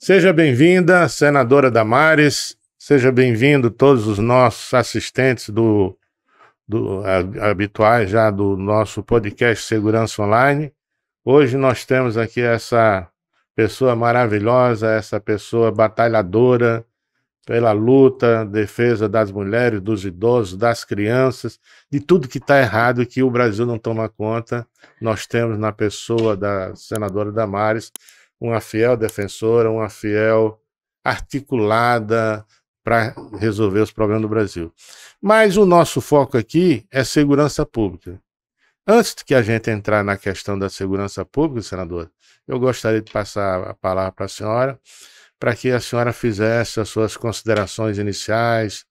Seja bem-vinda, senadora Damares, seja bem-vindo todos os nossos assistentes habituais já do nosso podcast Segurança Online. Hoje nós temos aqui essa pessoa maravilhosa, essa pessoa batalhadora pela luta, defesa das mulheres, dos idosos, das crianças, de tudo que está errado e que o Brasil não toma conta. Nós temos na pessoa da senadora Damares uma fiel defensora, uma fiel articulada para resolver os problemas do Brasil. Mas o nosso foco aqui é segurança pública. Antes de que a gente entrar na questão da segurança pública, senadora, eu gostaria de passar a palavra para a senhora, para que a senhora fizesse as suas considerações iniciais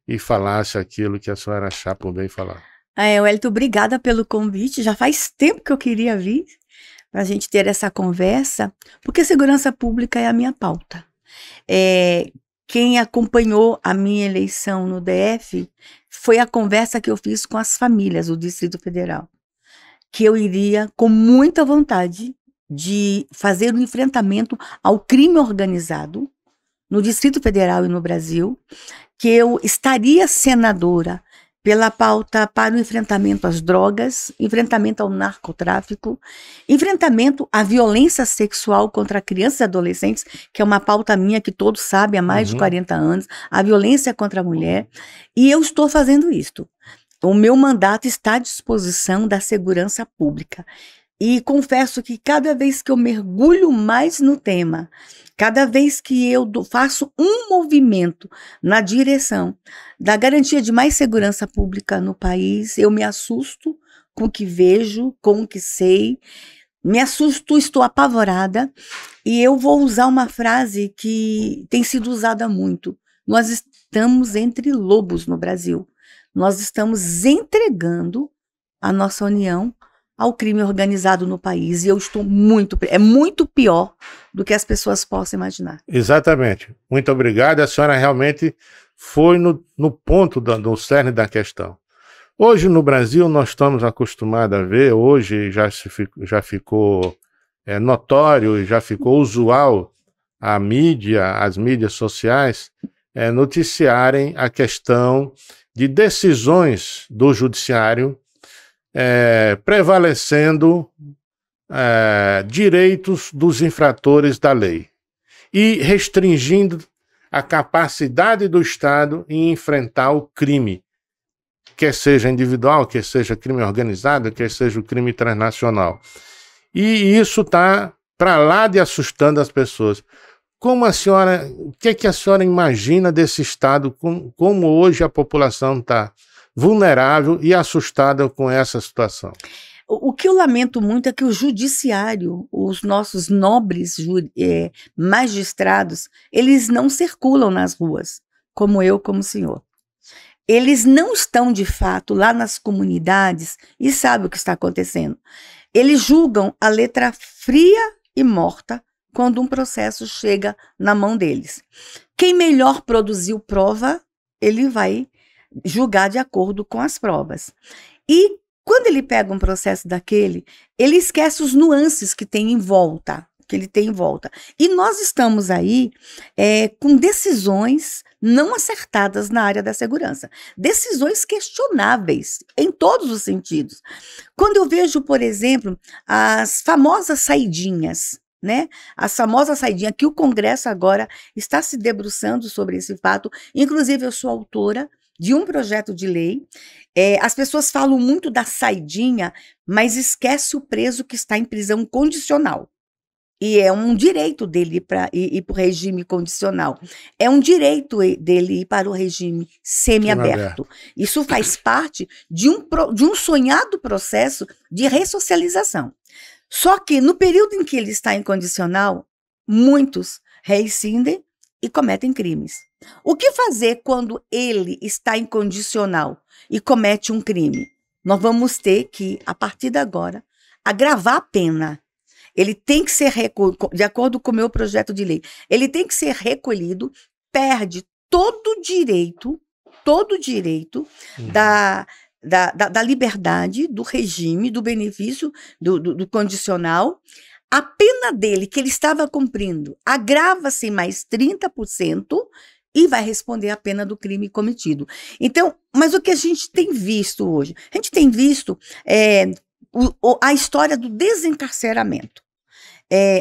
e falasse aquilo que a senhora achar por bem falar. Wellington, obrigada pelo convite. Já faz tempo que eu queria vir para a gente ter essa conversa, porque segurança pública é a minha pauta. Quem acompanhou a minha eleição no DF foi a conversa que eu fiz com as famílias do Distrito Federal, que eu iria com muita vontade de fazer um enfrentamento ao crime organizado no Distrito Federal e no Brasil, que eu estaria senadora pela pauta para o enfrentamento às drogas, enfrentamento ao narcotráfico, enfrentamento à violência sexual contra crianças e adolescentes, que é uma pauta minha que todos sabem há mais de 40 anos, a violência contra a mulher, e eu estou fazendo isto. O meu mandato está à disposição da segurança pública. E confesso que cada vez que eu mergulho mais no tema, cada vez que eu faço um movimento na direção da garantia de mais segurança pública no país, eu me assusto com o que vejo, com o que sei, me assusto, estou apavorada, e eu vou usar uma frase que tem sido usada muito. Nós estamos entre lobos no Brasil. Nós estamos entregando a nossa união ao crime organizado no país, e eu estou é muito pior do que as pessoas possam imaginar. Exatamente. Muito obrigado. A senhora realmente foi no ponto do cerne da questão. Hoje no Brasil nós estamos acostumados a ver, hoje já ficou notório e já ficou usual as mídias sociais noticiarem a questão de decisões do judiciário prevalecendo direitos dos infratores da lei e restringindo a capacidade do Estado em enfrentar o crime, quer seja individual, quer seja crime organizado, quer seja o crime transnacional. E isso está para lá de assustando as pessoas. O que a senhora imagina desse Estado, como hoje a população está vulnerável e assustada com essa situação? O que eu lamento muito é que o judiciário, os nossos nobres magistrados, eles não circulam nas ruas, como eu, como o senhor. Eles não estão, de fato, lá nas comunidades e sabem o que está acontecendo. Eles julgam a letra fria e morta quando um processo chega na mão deles. Quem melhor produziu prova, ele vai julgar de acordo com as provas. E quando ele pega um processo daquele, ele esquece os nuances que tem em volta, E nós estamos aí com decisões não acertadas na área da segurança. Decisões questionáveis em todos os sentidos. Quando eu vejo, por exemplo, as famosas saidinhas, né? As famosas saidinhas que o Congresso agora está se debruçando sobre esse fato. Inclusive, eu sou autora de um projeto de lei. As pessoas falam muito da saidinha, mas esquece o preso que está em prisão condicional. E é um direito dele ir para o regime condicional. É um direito dele ir para o regime semiaberto. Isso faz parte de um sonhado processo de ressocialização. Só que no período em que ele está em condicional, muitos rescindem e cometem crimes. O que fazer quando ele está em condicional e comete um crime? Nós vamos ter que, a partir de agora, agravar a pena. Ele tem que ser, de acordo com o meu projeto de lei, ele tem que ser recolhido, perde todo o direito da liberdade, do regime, do benefício, do condicional, a pena dele, que ele estava cumprindo, agrava-se mais 30% e vai responder a pena do crime cometido. Então, mas o que a gente tem visto hoje? A gente tem visto a história do desencarceramento,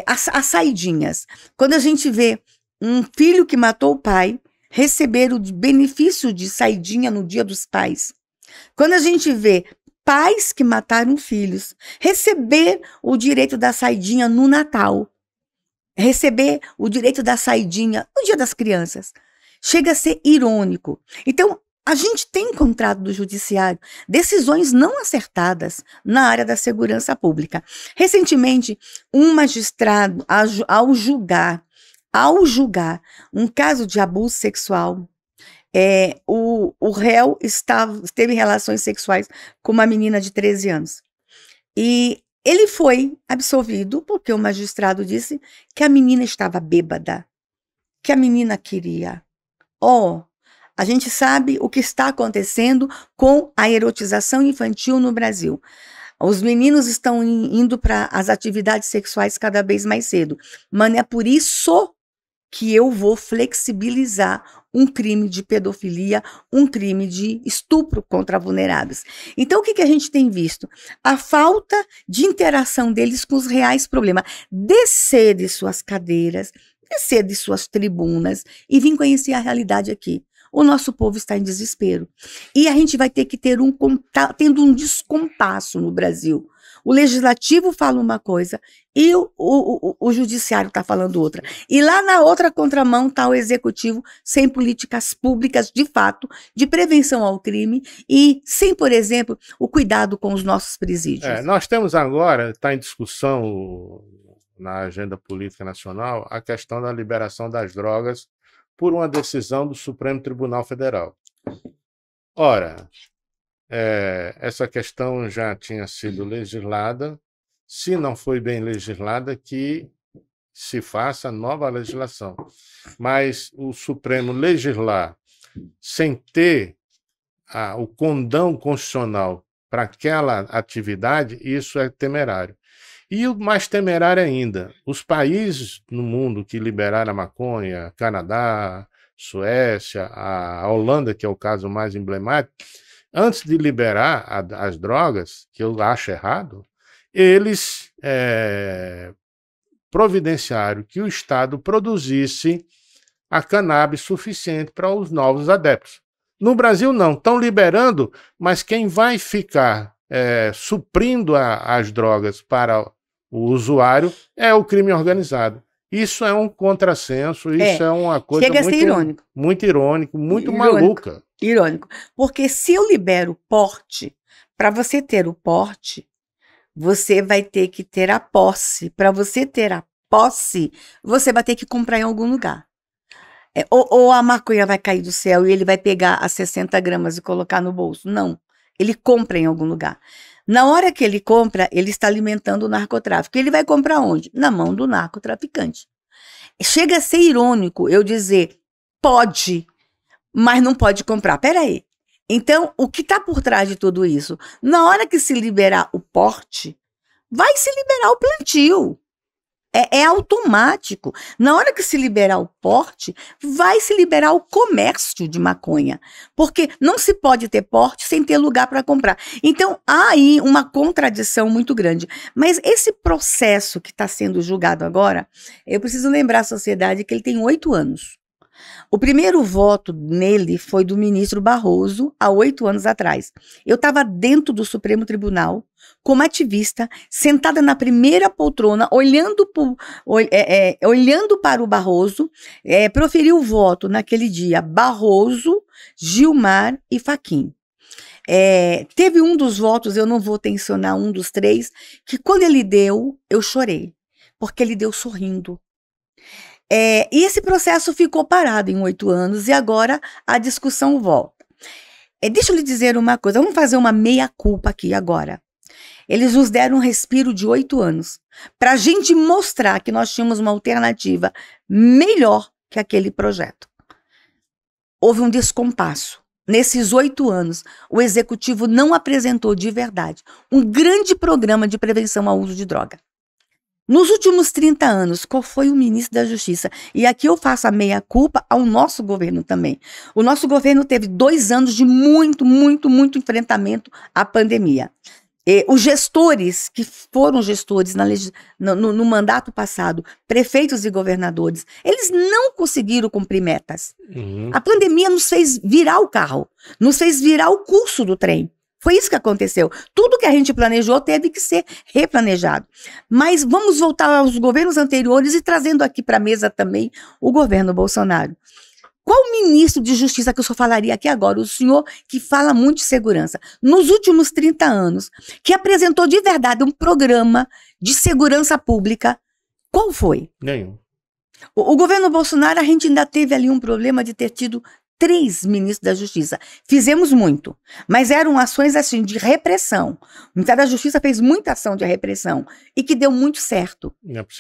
as saidinhas. Quando a gente vê um filho que matou o pai receber o benefício de saidinha no Dia dos Pais. Quando a gente vê pais que mataram filhos receber o direito da saidinha no Natal, receber o direito da saidinha no Dia das Crianças, chega a ser irônico. Então, a gente tem encontrado no judiciário decisões não acertadas na área da segurança pública. Recentemente, um magistrado, ao julgar um caso de abuso sexual, o réu teve relações sexuais com uma menina de 13 anos. E ele foi absolvido porque o magistrado disse que a menina estava bêbada, que a menina queria. A gente sabe o que está acontecendo com a erotização infantil no Brasil. Os meninos estão indo para as atividades sexuais cada vez mais cedo. Mas é por isso que eu vou flexibilizar um crime de pedofilia, um crime de estupro contra vulneráveis. Então, o que a gente tem visto? A falta de interação deles com os reais problemas. Descer de suas cadeiras, descer de suas tribunas e vir conhecer a realidade aqui. O nosso povo está em desespero. E a gente vai ter que ter tendo um descompasso no Brasil. O legislativo fala uma coisa e o judiciário está falando outra. E lá na outra contramão está o executivo sem políticas públicas, de fato, de prevenção ao crime e sem, por exemplo, o cuidado com os nossos presídios. Nós temos agora, está em discussão na agenda política nacional, a questão da liberação das drogas por uma decisão do Supremo Tribunal Federal. Ora, essa questão já tinha sido legislada. Se não foi bem legislada, que se faça nova legislação. Mas o Supremo legislar sem ter o condão constitucional para aquela atividade, isso é temerário. E o mais temerário ainda, os países no mundo que liberaram a maconha, Canadá, Suécia, a Holanda, que é o caso mais emblemático, antes de liberar as drogas, que eu acho errado, eles providenciaram que o Estado produzisse a cannabis suficiente para os novos adeptos. No Brasil não, estão liberando, mas quem vai ficar suprindo as drogas para o usuário é o crime organizado. Isso é um contrassenso, isso é uma coisa muito irônico, muito maluca. Irônico, porque se eu libero o porte, para você ter o porte, você vai ter que ter a posse. Para você ter a posse, você vai ter que comprar em algum lugar. Ou a maconha vai cair do céu e ele vai pegar as 60 gramas e colocar no bolso. Não, ele compra em algum lugar. Na hora que ele compra, ele está alimentando o narcotráfico. Ele vai comprar onde? Na mão do narcotraficante. Chega a ser irônico eu dizer, pode, mas não pode comprar. Peraí. Então, o que está por trás de tudo isso? Na hora que se liberar o porte, vai se liberar o plantio. É automático. Na hora que se liberar o porte, vai se liberar o comércio de maconha. Porque não se pode ter porte sem ter lugar para comprar. Então, há aí uma contradição muito grande. Mas esse processo que está sendo julgado agora, eu preciso lembrar à sociedade que ele tem 8 anos. O primeiro voto nele foi do ministro Barroso, há 8 anos atrás. Eu estava dentro do Supremo Tribunal, como ativista, sentada na primeira poltrona, olhando para o Barroso, proferiu o voto naquele dia, Barroso, Gilmar e Fachin. Teve um dos votos, eu não vou tensionar um dos 3, que quando ele deu, eu chorei, porque ele deu sorrindo. E esse processo ficou parado em 8 anos e agora a discussão volta. Deixa eu lhe dizer uma coisa, vamos fazer uma meia-culpa aqui agora. Eles nos deram um respiro de 8 anos para a gente mostrar que nós tínhamos uma alternativa melhor que aquele projeto. Houve um descompasso. Nesses 8 anos, o executivo não apresentou de verdade um grande programa de prevenção ao uso de droga. Nos últimos 30 anos, qual foi o ministro da Justiça? E aqui eu faço a meia-culpa ao nosso governo também. O nosso governo teve 2 anos de muito enfrentamento à pandemia. Os gestores, que foram gestores no mandato passado, prefeitos e governadores, eles não conseguiram cumprir metas. A pandemia nos fez virar o carro, nos fez virar o curso do trem. Foi isso que aconteceu. Tudo que a gente planejou teve que ser replanejado. Mas vamos voltar aos governos anteriores e trazendo aqui para a mesa também o governo Bolsonaro. Qual ministro de Justiça que eu só falaria aqui agora? O senhor que fala muito de segurança. Nos últimos 30 anos, que apresentou de verdade um programa de segurança pública, qual foi? Nenhum. O governo Bolsonaro, a gente ainda teve ali um problema de ter tido 3 ministros da Justiça. Fizemos muito, mas eram ações assim de repressão. O Ministério da Justiça fez muita ação de repressão e que deu muito certo.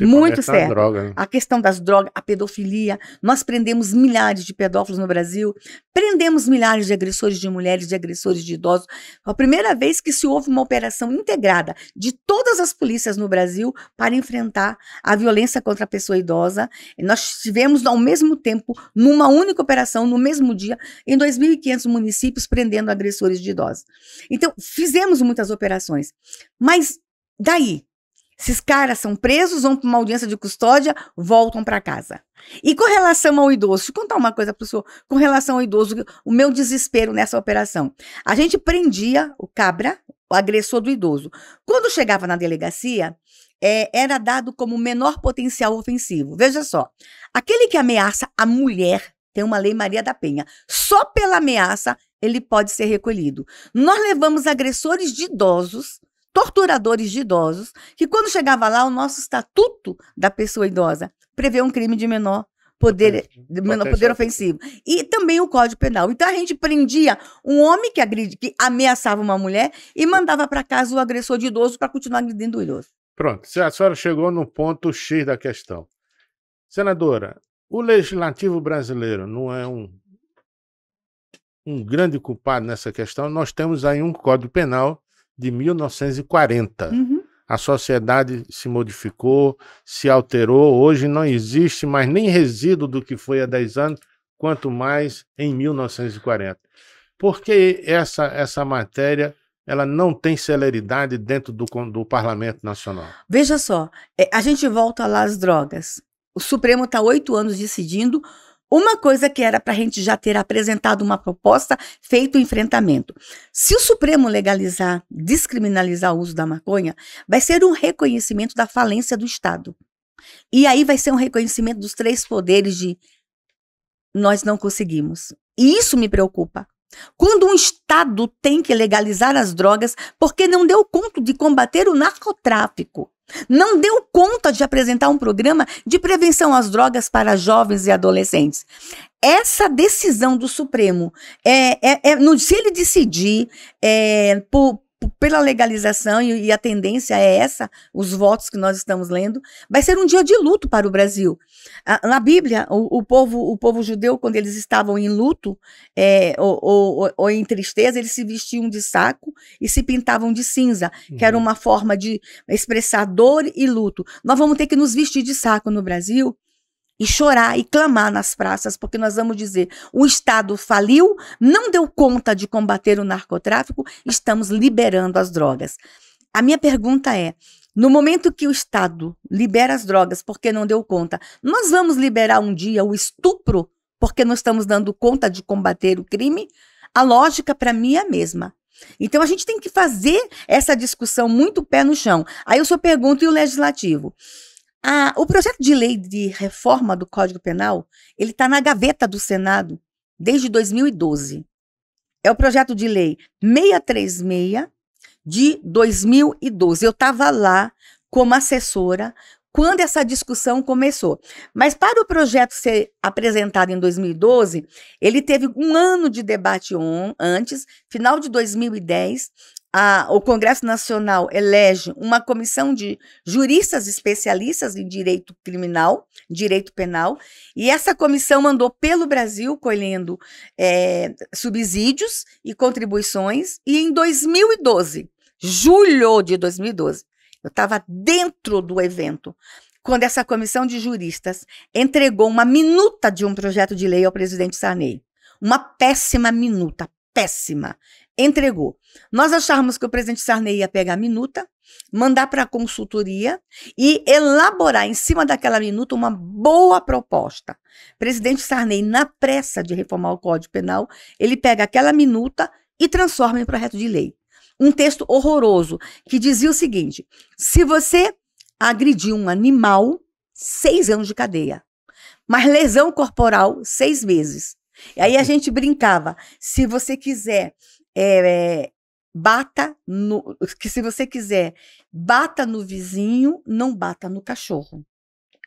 Muito certo. Droga, né? A questão das drogas, a pedofilia. Nós prendemos milhares de pedófilos no Brasil, prendemos milhares de agressores de mulheres, de agressores de idosos. Foi a primeira vez que se houve uma operação integrada de todas as polícias no Brasil para enfrentar a violência contra a pessoa idosa. Nós tivemos ao mesmo tempo, numa única operação, no mesmo dia, em 2.500 municípios prendendo agressores de idosos. Então, fizemos muitas operações. Mas, daí, esses caras são presos, vão para uma audiência de custódia, voltam para casa. E com relação ao idoso, deixa eu contar uma coisa para o senhor, com relação ao idoso, o meu desespero nessa operação. A gente prendia o cabra, o agressor do idoso. Quando chegava na delegacia, era dado como menor potencial ofensivo. Veja só, aquele que ameaça a mulher, tem uma lei Maria da Penha. Só pela ameaça ele pode ser recolhido. Nós levamos agressores de idosos, torturadores de idosos, que quando chegava lá, o nosso estatuto da pessoa idosa prevê um crime de menor poder ofensivo. E também o Código Penal. Então a gente prendia um homem que ameaçava uma mulher e mandava para casa o agressor de idoso para continuar agredindo o idoso. Pronto, a senhora chegou no ponto X da questão. Senadora, o legislativo brasileiro não é um grande culpado nessa questão. Nós temos aí um Código Penal de 1940. A sociedade se modificou, se alterou. Hoje não existe mais nem resíduo do que foi há 10 anos, quanto mais em 1940. Por que essa matéria ela não tem celeridade dentro do Parlamento Nacional? Veja só, a gente volta lá às drogas. O Supremo está 8 anos decidindo uma coisa que era para a gente já ter apresentado uma proposta, feito o enfrentamento. Se o Supremo legalizar, descriminalizar o uso da maconha, vai ser um reconhecimento da falência do Estado. E aí vai ser um reconhecimento dos 3 poderes de nós não conseguimos. E isso me preocupa. Quando um Estado tem que legalizar as drogas porque não deu conta de combater o narcotráfico, não deu conta de apresentar um programa de prevenção às drogas para jovens e adolescentes. Essa decisão do Supremo, se ele decidir pela legalização, e a tendência é essa, os votos que nós estamos lendo, vai ser um dia de luto para o Brasil. Na Bíblia, o povo judeu, quando eles estavam em luto ou em tristeza, eles se vestiam de saco e se pintavam de cinza, que era uma forma de expressar dor e luto. Nós vamos ter que nos vestir de saco no Brasil e chorar e clamar nas praças, porque nós vamos dizer, o Estado faliu, não deu conta de combater o narcotráfico, estamos liberando as drogas. A minha pergunta é, no momento que o Estado libera as drogas porque não deu conta, nós vamos liberar um dia o estupro porque não estamos dando conta de combater o crime? A lógica para mim é a mesma. Então a gente tem que fazer essa discussão muito pé no chão. Aí eu só pergunto, e o Legislativo? O projeto de lei de reforma do Código Penal, ele está na gaveta do Senado desde 2012. É o projeto de lei 636 de 2012. Eu estava lá como assessora quando essa discussão começou. Mas para o projeto ser apresentado em 2012, ele teve um ano de debate antes, final de 2010, o Congresso Nacional elege uma comissão de juristas especialistas em direito criminal, direito penal, e essa comissão andou pelo Brasil colhendo subsídios e contribuições, e em 2012, julho de 2012, Eu estava dentro do evento, quando essa comissão de juristas entregou uma minuta de um projeto de lei ao presidente Sarney. Uma péssima minuta, péssima. Entregou. Nós achávamos que o presidente Sarney ia pegar a minuta, mandar para a consultoria e elaborar em cima daquela minuta uma boa proposta. O presidente Sarney, na pressa de reformar o Código Penal, ele pega aquela minuta e transforma em projeto de lei. Um texto horroroso que dizia o seguinte: se você agrediu um animal, 6 anos de cadeia, mas lesão corporal, 6 meses. E aí a gente brincava, se você quiser bata no vizinho, não bata no cachorro.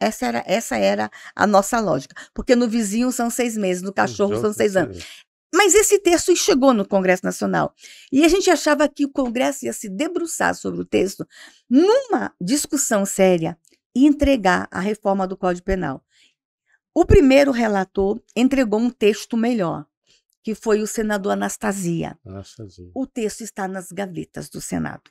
Essa era a nossa lógica, porque no vizinho são 6 meses, no cachorro são 6 anos. Mas esse texto chegou no Congresso Nacional e a gente achava que o Congresso ia se debruçar sobre o texto numa discussão séria e entregar a reforma do Código Penal. O primeiro relator entregou um texto melhor, que foi o senador Anastasia. O texto está nas gavetas do Senado.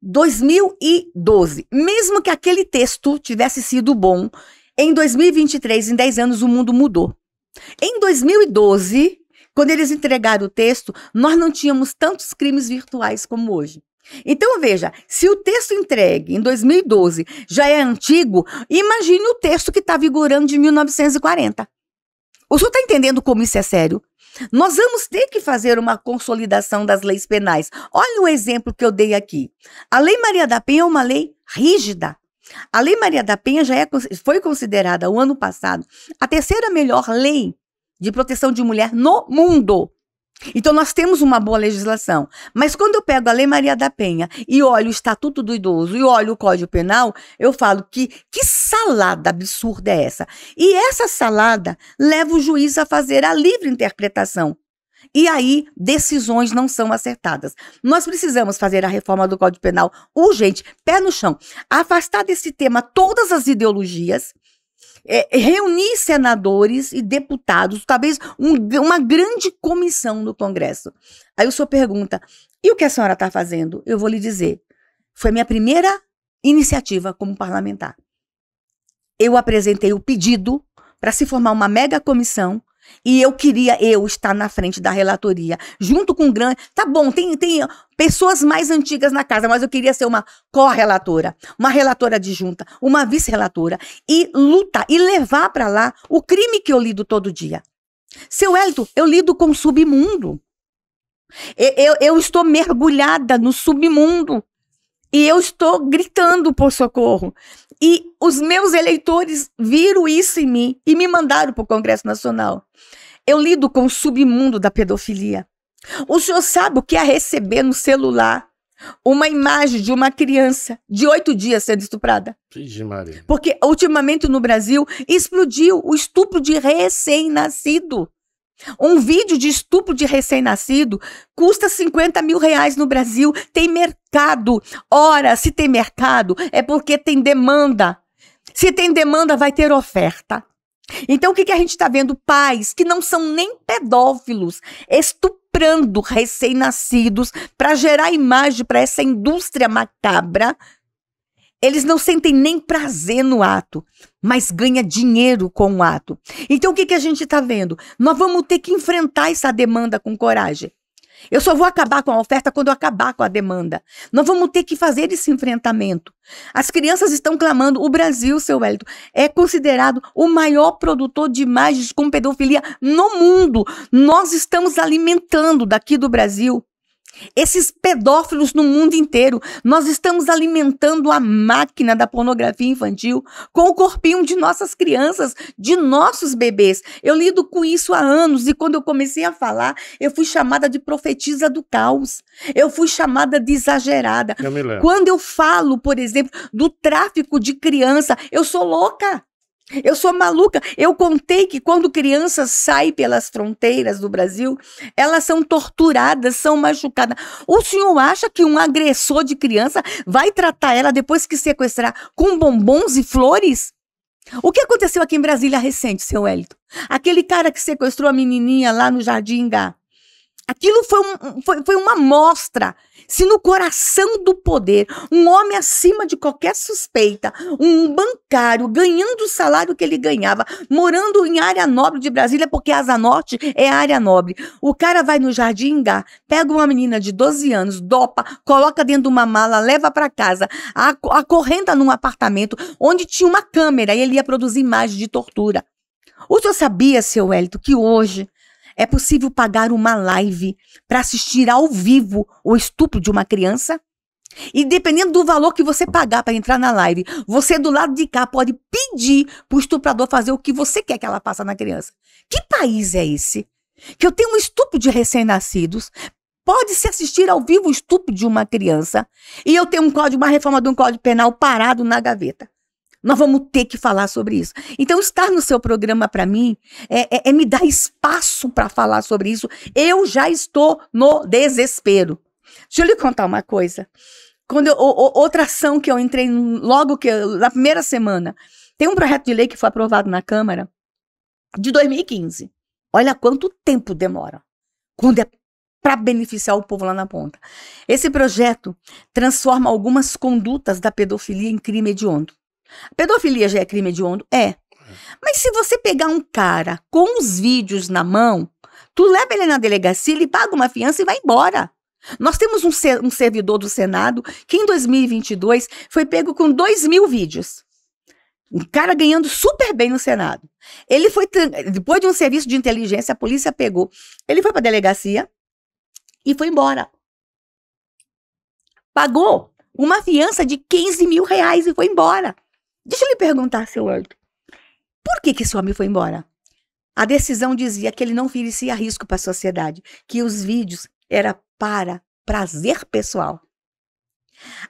2012, mesmo que aquele texto tivesse sido bom, em 2023, em 10 anos, o mundo mudou. Em 2012, quando eles entregaram o texto, nós não tínhamos tantos crimes virtuais como hoje. Então, veja, se o texto entregue em 2012 já é antigo, imagine o texto que está vigorando de 1940. O senhor está entendendo como isso é sério? Nós vamos ter que fazer uma consolidação das leis penais. Olha o exemplo que eu dei aqui. A Lei Maria da Penha é uma lei rígida. A Lei Maria da Penha foi considerada, o ano passado, a 3ª melhor lei de proteção de mulher no mundo. Então, nós temos uma boa legislação. Mas quando eu pego a Lei Maria da Penha e olho o Estatuto do Idoso e olho o Código Penal, eu falo que salada absurda é essa? E essa salada leva o juiz a fazer a livre interpretação. E aí, decisões não são acertadas. Nós precisamos fazer a reforma do Código Penal urgente, pé no chão. Afastar desse tema todas as ideologias, reunir senadores e deputados, talvez uma grande comissão no Congresso. Aí o senhor pergunta, e o que a senhora está fazendo? Eu vou lhe dizer, foi minha primeira iniciativa como parlamentar. Eu apresentei o pedido para se formar uma mega comissão e eu queria estar na frente da relatoria, junto com grande... Tá bom, tem pessoas mais antigas na casa, mas eu queria ser uma correlatora, uma relatora adjunta, uma vice-relatora e lutar e levar para lá o crime que eu lido todo dia. Seu Wellington, eu lido com o submundo. Eu estou mergulhada no submundo e eu estou gritando por socorro. E os meus eleitores viram isso em mim e me mandaram para o Congresso Nacional. Eu lido com o submundo da pedofilia. O senhor sabe o que é receber no celular uma imagem de uma criança de 8 dias sendo estuprada? Maria. Porque ultimamente no Brasil explodiu o estupro de recém-nascido. Um vídeo de estupro de recém-nascido custa 50 mil reais no Brasil. Tem mercado. Ora, se tem mercado, é porque tem demanda. Se tem demanda, vai ter oferta. Então, o que a gente está vendo? Pais que não são nem pedófilos, estuprando recém-nascidos para gerar imagem para essa indústria macabra. Eles não sentem nem prazer no ato, mas ganha dinheiro com o ato. Então, o que a gente está vendo? Nós vamos ter que enfrentar essa demanda com coragem. Eu só vou acabar com a oferta quando eu acabar com a demanda. Nós vamos ter que fazer esse enfrentamento. As crianças estão clamando. O Brasil, seu Wellington, é considerado o maior produtor de imagens com pedofilia no mundo. Nós estamos alimentando daqui do Brasil esses pedófilos no mundo inteiro. Nós estamos alimentando a máquina da pornografia infantil com o corpinho de nossas crianças, de nossos bebês. Eu lido com isso há anos e quando eu comecei a falar, eu fui chamada de profetisa do caos. Eu fui chamada de exagerada. Quando eu falo, por exemplo, do tráfico de criança, eu sou louca. Eu sou maluca. Eu contei que quando crianças saem pelas fronteiras do Brasil, elas são torturadas, são machucadas. O senhor acha que um agressor de criança vai tratar ela depois que sequestrar com bombons e flores? O que aconteceu aqui em Brasília recente, seu Wellington? Aquele cara que sequestrou a menininha lá no Jardim Ingá. Aquilo foi uma mostra. Se no coração do poder, um homem acima de qualquer suspeita, um bancário ganhando o salário que ele ganhava, morando em área nobre de Brasília, porque Asa Norte é área nobre. O cara vai no Jardim Ingá, pega uma menina de 12 anos, dopa, coloca dentro de uma mala, leva para casa, acorrenta num apartamento onde tinha uma câmera e ele ia produzir imagens de tortura. O senhor sabia, seu Wellington, que hoje é possível pagar uma live para assistir ao vivo o estupro de uma criança? E dependendo do valor que você pagar para entrar na live, você do lado de cá pode pedir para o estuprador fazer o que você quer que ela faça na criança. Que país é esse? Que eu tenho um estupro de recém-nascidos, pode-se assistir ao vivo o estupro de uma criança, e eu tenho uma reforma de um código penal parado na gaveta. Nós vamos ter que falar sobre isso. Então, estar no seu programa, para mim, é me dar espaço para falar sobre isso. Eu já estou no desespero. Deixa eu lhe contar uma coisa. Outra ação que eu entrei na primeira semana, tem um projeto de lei que foi aprovado na Câmara de 2015. Olha quanto tempo demora. Quando é para beneficiar o povo lá na ponta. Esse projeto transforma algumas condutas da pedofilia em crime hediondo. A pedofilia já é crime hediondo? É. Mas se você pegar um cara com os vídeos na mão, tu leva ele na delegacia, ele paga uma fiança e vai embora. Nós temos um servidor do Senado que em 2022 foi pego com 2.000 vídeos. Um cara ganhando super bem no Senado. Ele foi, depois de um serviço de inteligência, a polícia pegou. Ele foi para a delegacia e foi embora. Pagou uma fiança de 15 mil reais e foi embora. Deixa eu lhe perguntar, seu Wellington, por que esse homem foi embora? A decisão dizia que ele não oferecia risco para a sociedade, que os vídeos eram para prazer pessoal.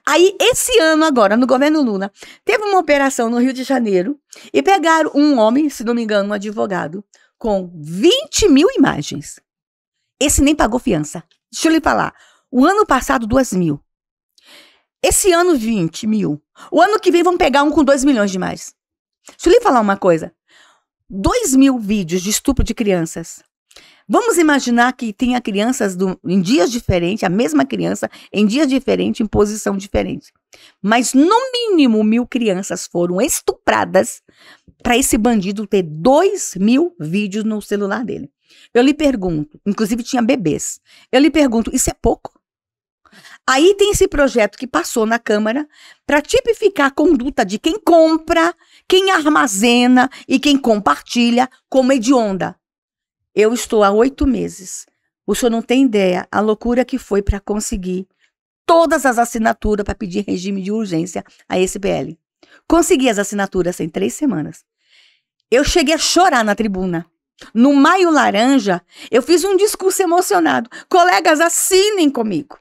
Aí, esse ano agora, no governo Lula, teve uma operação no Rio de Janeiro e pegaram um homem, se não me engano, um advogado, com 20 mil imagens. Esse nem pagou fiança. Deixa eu lhe falar, o ano passado, 2 mil. Esse ano, 20 mil. O ano que vem vão pegar um com 2 milhões de mais. Deixa eu lhe falar uma coisa. 2.000 vídeos de estupro de crianças. Vamos imaginar que tenha crianças em dias diferentes, a mesma criança, em dias diferentes, em posição diferente. Mas, no mínimo, 1.000 crianças foram estupradas para esse bandido ter 2.000 vídeos no celular dele. Eu lhe pergunto, inclusive tinha bebês, eu lhe pergunto, isso é pouco? Aí tem esse projeto que passou na Câmara para tipificar a conduta de quem compra, quem armazena e quem compartilha como hedionda. Eu estou há 8 meses. O senhor não tem ideia a loucura que foi para conseguir todas as assinaturas para pedir regime de urgência a esse PL. Consegui as assinaturas em 3 semanas. Eu cheguei a chorar na tribuna. No Maio Laranja, eu fiz um discurso emocionado. Colegas, assinem comigo.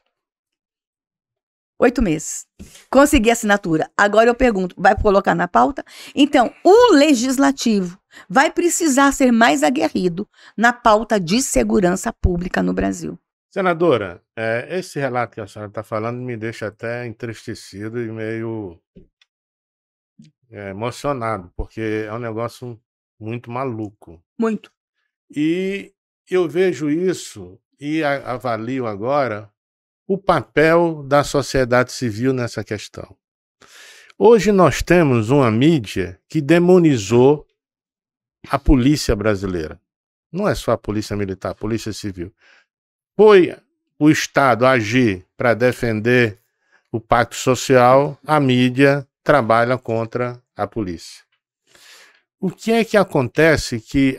8 meses. Consegui a assinatura. Agora eu pergunto, vai colocar na pauta? Então, o legislativo vai precisar ser mais aguerrido na pauta de segurança pública no Brasil. Senadora, esse relato que a senhora está falando me deixa até entristecido e meio emocionado, porque é um negócio muito maluco. Muito. E eu vejo isso e avalio agora o papel da sociedade civil nessa questão. Hoje nós temos uma mídia que demonizou a polícia brasileira. Não é só a polícia militar, a polícia civil. Foi o Estado agir para defender o pacto social, a mídia trabalha contra a polícia. O que é que acontece que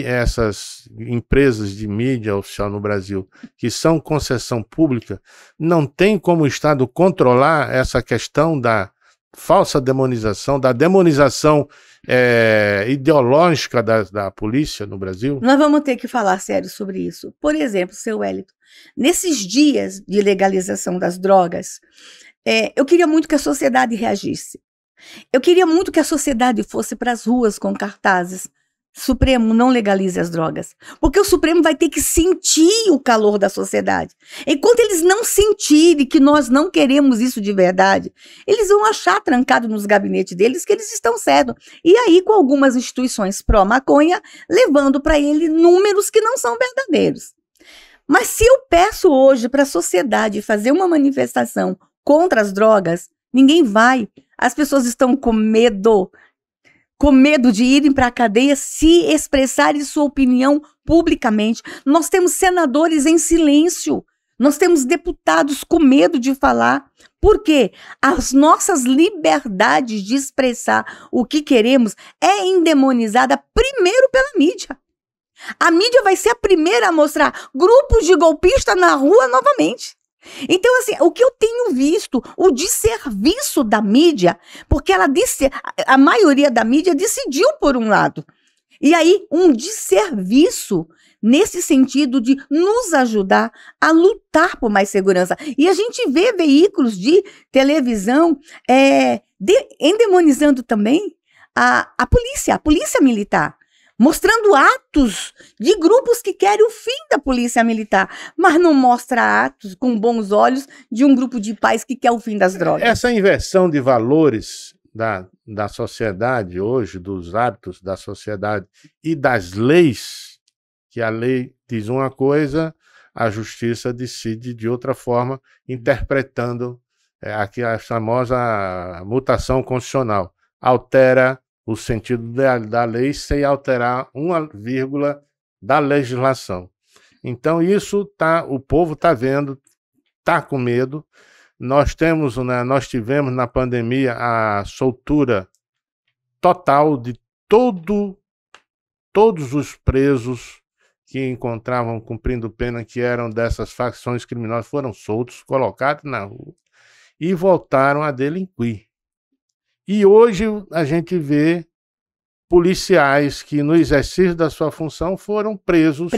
essas empresas de mídia oficial no Brasil, que são concessão pública, não tem como o Estado controlar essa questão da falsa demonização, da demonização ideológica da polícia no Brasil? Nós vamos ter que falar sério sobre isso. Por exemplo, seu Wellington, nesses dias de legalização das drogas, eu queria muito que a sociedade reagisse. Eu queria muito que a sociedade fosse para as ruas com cartazes. Supremo, não legalize as drogas. Porque o Supremo vai ter que sentir o calor da sociedade. Enquanto eles não sentirem que nós não queremos isso de verdade, eles vão achar trancado nos gabinetes deles que eles estão certos. E aí, com algumas instituições pró-maconha, levando para ele números que não são verdadeiros. Mas se eu peço hoje para a sociedade fazer uma manifestação contra as drogas, ninguém vai. As pessoas estão com medo de irem para a cadeia, se expressarem sua opinião publicamente. Nós temos senadores em silêncio, nós temos deputados com medo de falar. Por quê? As nossas liberdades de expressar o que queremos é endemonizada primeiro pela mídia. A mídia vai ser a primeira a mostrar grupos de golpistas na rua novamente. Então, assim, o que eu tenho visto, o desserviço da mídia, porque ela disse, a maioria da mídia decidiu por um lado. E aí, um desserviço nesse sentido de nos ajudar a lutar por mais segurança. E a gente vê veículos de televisão endemonizando também a polícia militar, mostrando atos de grupos que querem o fim da polícia militar, mas não mostra atos com bons olhos de um grupo de pais que quer o fim das drogas. Essa inversão de valores da sociedade hoje, dos hábitos da sociedade e das leis, que a lei diz uma coisa, a justiça decide de outra forma, interpretando aqui a famosa mutação constitucional, altera o sentido da lei sem alterar uma vírgula da legislação. Então isso o povo está vendo, está com medo. Nós tivemos na pandemia a soltura total de todos os presos que encontravam cumprindo pena, que eram dessas facções criminosas, foram soltos, colocados na rua e voltaram a delinquir. E hoje a gente vê policiais que, no exercício da sua função, foram presos.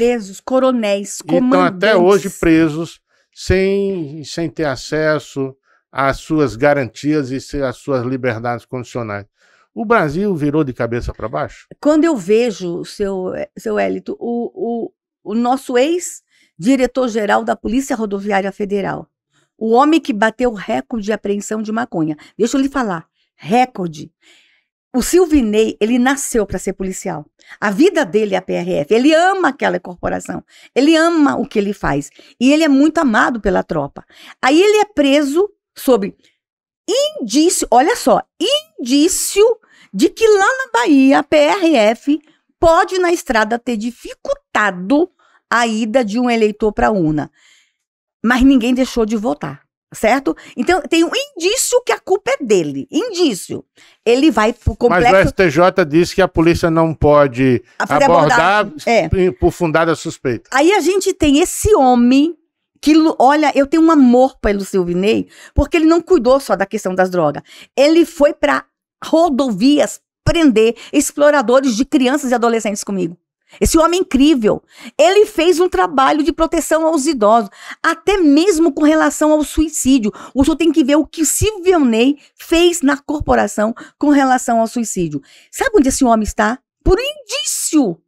Coronéis, comandantes. Estão até hoje presos, sem ter acesso às suas garantias e às suas liberdades condicionais. O Brasil virou de cabeça para baixo? Quando eu vejo, seu Hélito, o nosso ex-diretor-geral da Polícia Rodoviária Federal, o homem que bateu o recorde de apreensão de maconha, deixa eu lhe falar, recorde. O Silvinei, ele nasceu para ser policial. A vida dele é a PRF. Ele ama aquela corporação. Ele ama o que ele faz. E ele é muito amado pela tropa. Aí ele é preso sob indício, olha só, indício de que lá na Bahia a PRF pode na estrada ter dificultado a ida de um eleitor para a urna. Mas ninguém deixou de votar. Certo? Então, tem um indício que a culpa é dele. Indício. Ele vai pro complexo... Mas o STJ disse que a polícia não pode abordar por fundada suspeita. Aí a gente tem esse homem que, olha, eu tenho um amor pelo Silvinei, porque ele não cuidou só da questão das drogas. Ele foi para rodovias prender exploradores de crianças e adolescentes comigo. Esse homem é incrível. Ele fez um trabalho de proteção aos idosos, até mesmo com relação ao suicídio. O senhor tem que ver o que o Silvinei fez na corporação com relação ao suicídio. Sabe onde esse homem está? Por indício.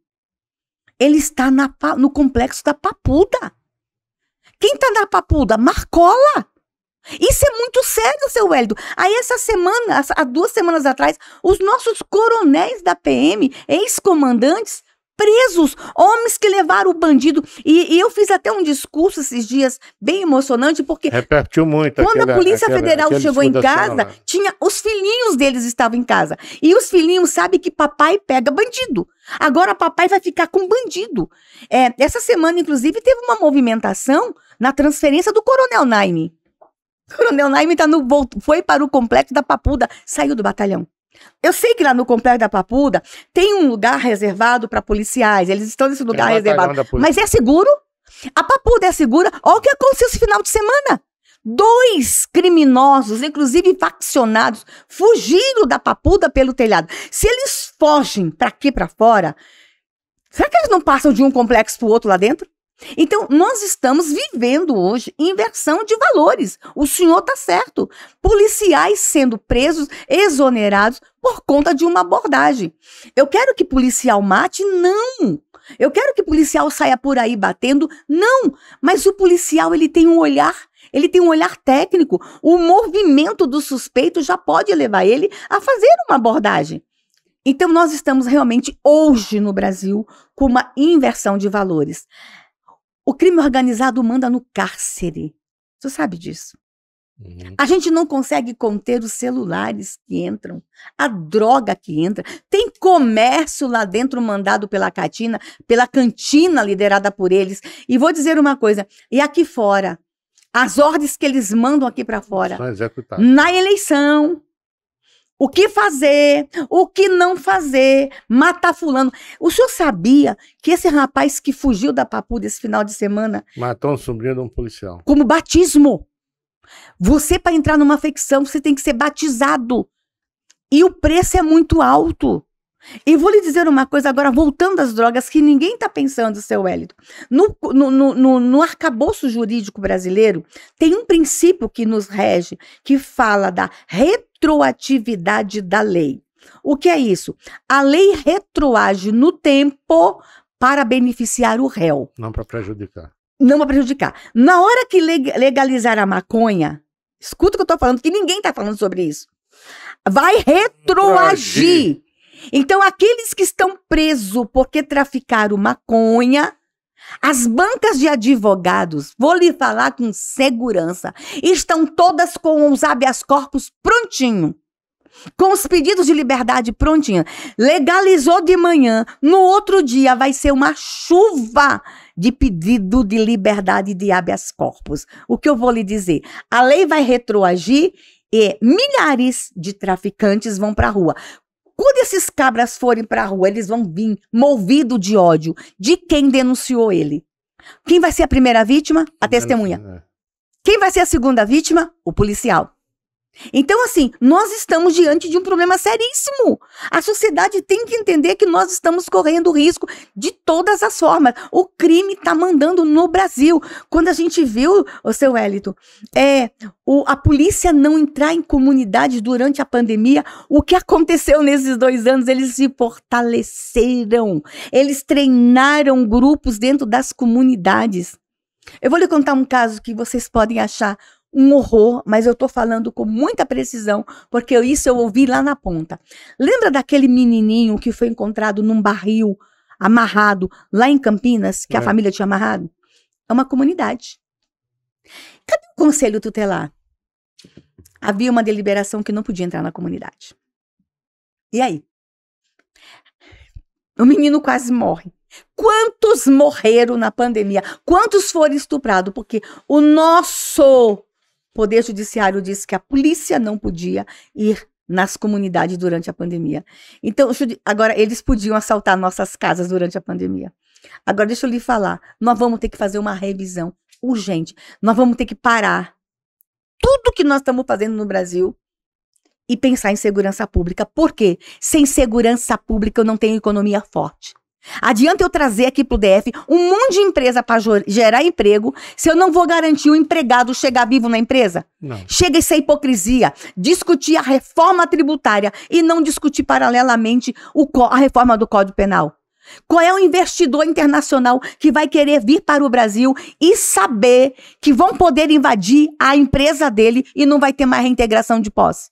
Ele está no complexo da Papuda. Quem está na Papuda? Marcola. Isso é muito sério, seu Hélio. Aí essa semana, há 2 semanas atrás, os nossos coronéis da PM, ex-comandantes, presos, homens que levaram o bandido. E eu fiz até um discurso esses dias bem emocionante, porque repercutiu muito. Quando a Polícia Federal chegou em casa, os filhinhos deles estavam em casa. E os filhinhos sabem que papai pega bandido. Agora papai vai ficar com bandido. Essa semana, inclusive, teve uma movimentação na transferência do Coronel Naime. O Coronel Naime foi para o complexo da Papuda, saiu do batalhão. Eu sei que lá no Complexo da Papuda tem um lugar reservado para policiais, eles estão nesse lugar reservado, mas é seguro? A Papuda é segura? Olha o que aconteceu esse final de semana. 2 criminosos, inclusive faccionados, fugiram da Papuda pelo telhado. Se eles fogem para aqui para fora, será que eles não passam de um complexo para o outro lá dentro? Então, nós estamos vivendo hoje inversão de valores. O senhor está certo. Policiais sendo presos, exonerados por conta de uma abordagem. Eu quero que policial mate? Não. Eu quero que policial saia por aí batendo? Não. Mas o policial, ele tem um olhar técnico. O movimento do suspeito já pode levar ele a fazer uma abordagem. Então, nós estamos realmente hoje no Brasil com uma inversão de valores. O crime organizado manda no cárcere. Você sabe disso? A gente não consegue conter os celulares que entram, a droga que entra. Tem comércio lá dentro mandado pela cantina liderada por eles. E vou dizer uma coisa, e aqui fora, as ordens que eles mandam aqui para fora, na eleição, o que fazer, o que não fazer, matar fulano. O senhor sabia que esse rapaz que fugiu da Papuda esse final de semana... Matou um sobrinho de um policial. Como batismo. Você, para entrar numa facção, você tem que ser batizado. E o preço é muito alto. E vou lhe dizer uma coisa agora, voltando às drogas, que ninguém está pensando, seu Wellington. No arcabouço jurídico brasileiro, tem um princípio que nos rege, que fala da retroatividade da lei. O que é isso? A lei retroage no tempo para beneficiar o réu. Não para prejudicar. Não para prejudicar. Na hora que legalizar a maconha, escuta o que eu estou falando, que ninguém está falando sobre isso. Vai retroagir. Então, aqueles que estão presos porque traficaram maconha, as bancas de advogados, vou lhe falar com segurança, estão todas com os habeas corpus prontinho. Com os pedidos de liberdade prontinho. Legalizou de manhã, no outro dia vai ser uma chuva de pedido de liberdade de habeas corpus. O que eu vou lhe dizer? A lei vai retroagir e milhares de traficantes vão para a rua. Quando esses cabras forem para a rua, eles vão vir movidos de ódio de quem denunciou ele. Quem vai ser a primeira vítima? A testemunha. Quem vai ser a segunda vítima? O policial. Então, assim, nós estamos diante de um problema seríssimo. A sociedade tem que entender que nós estamos correndo risco de todas as formas. O crime está mandando no Brasil. Quando a gente viu, o seu Wellington, a polícia não entrar em comunidade durante a pandemia, o que aconteceu nesses 2 anos? Eles se fortaleceram. Eles treinaram grupos dentro das comunidades. Eu vou lhe contar um caso que vocês podem achar um horror, mas eu tô falando com muita precisão, porque isso eu ouvi lá na ponta. Lembra daquele menininho que foi encontrado num barril amarrado lá em Campinas, que a família tinha amarrado? É uma comunidade. Cadê o conselho tutelar? Havia uma deliberação que não podia entrar na comunidade. E aí? O menino quase morre. Quantos morreram na pandemia? Quantos foram estuprados? Porque o nosso Poder Judiciário disse que a polícia não podia ir nas comunidades durante a pandemia. Então, agora, eles podiam assaltar nossas casas durante a pandemia. Agora, deixa eu lhe falar, nós vamos ter que fazer uma revisão urgente. Nós vamos ter que parar tudo que nós estamos fazendo no Brasil e pensar em segurança pública. Por quê? Sem segurança pública eu não tenho economia forte. Adianta eu trazer aqui para o DF um monte de empresa para gerar emprego se eu não vou garantir o empregado chegar vivo na empresa? Não. Chega essa hipocrisia, discutir a reforma tributária e não discutir paralelamente a reforma do Código Penal. Qual é o investidor internacional que vai querer vir para o Brasil e saber que vão poder invadir a empresa dele e não vai ter mais reintegração de posse?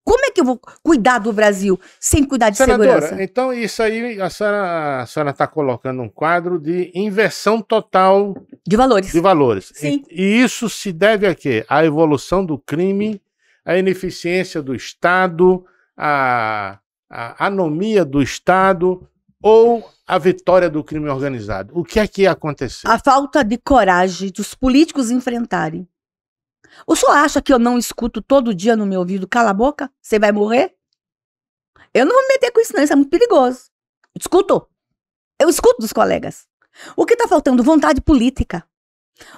Como é que eu vou cuidar do Brasil sem cuidar de segurança? Então isso aí a senhora está colocando um quadro de inversão total de valores. Sim. E isso se deve a quê? À evolução do crime, à ineficiência do Estado, à anomia do Estado ou à vitória do crime organizado. O que é que aconteceu? A falta de coragem dos políticos enfrentarem. O senhor acha que eu não escuto todo dia no meu ouvido, cala a boca, você vai morrer? Eu não vou me meter com isso não, isso é muito perigoso. Eu escuto dos colegas. O que está faltando? Vontade política.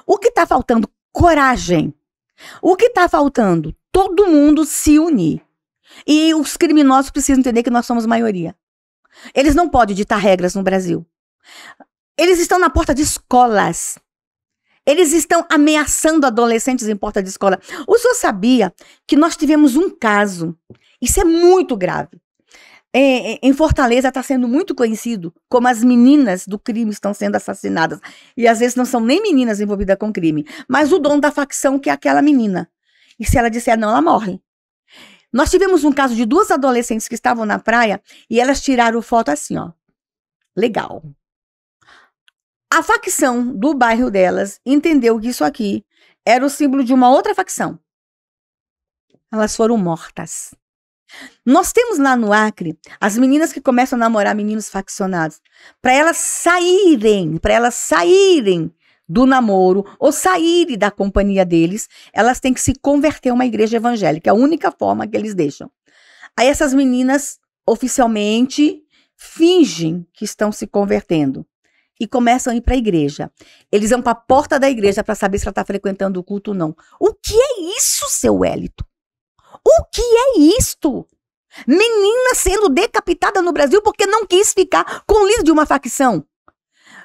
O que está faltando? Coragem. O que está faltando? Todo mundo se unir. E os criminosos precisam entender que nós somos maioria. Eles não podem ditar regras no Brasil. Eles estão na porta de escolas. Eles estão ameaçando adolescentes em porta de escola. O senhor sabia que nós tivemos um caso, isso é muito grave. Em Fortaleza está sendo muito conhecido como as meninas do crime estão sendo assassinadas. E às vezes não são nem meninas envolvidas com crime, mas o dono da facção que é aquela menina. E se ela disser não, ela morre. Nós tivemos um caso de 2 adolescentes que estavam na praia e elas tiraram foto assim, ó. Legal. A facção do bairro delas entendeu que isso aqui era o símbolo de uma outra facção. Elas foram mortas. Nós temos lá no Acre as meninas que começam a namorar meninos faccionados. Para elas saírem do namoro ou saírem da companhia deles, elas têm que se converter a uma igreja evangélica. É a única forma que eles deixam. Aí essas meninas oficialmente fingem que estão se convertendo e começam a ir para a igreja. Eles vão para a porta da igreja para saber se ela está frequentando o culto ou não. O que é isso, seu Wellington? O que é isto? Menina sendo decapitada no Brasil porque não quis ficar com o líder de uma facção.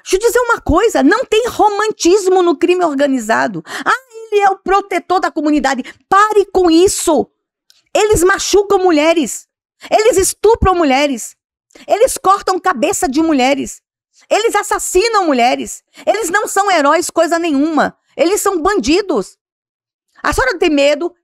Deixa eu dizer uma coisa, não tem romantismo no crime organizado. Ele é o protetor da comunidade. Pare com isso. Eles machucam mulheres. Eles estupram mulheres. Eles cortam cabeça de mulheres. Eles assassinam mulheres. Eles não são heróis coisa nenhuma. Eles são bandidos. A senhora tem medo?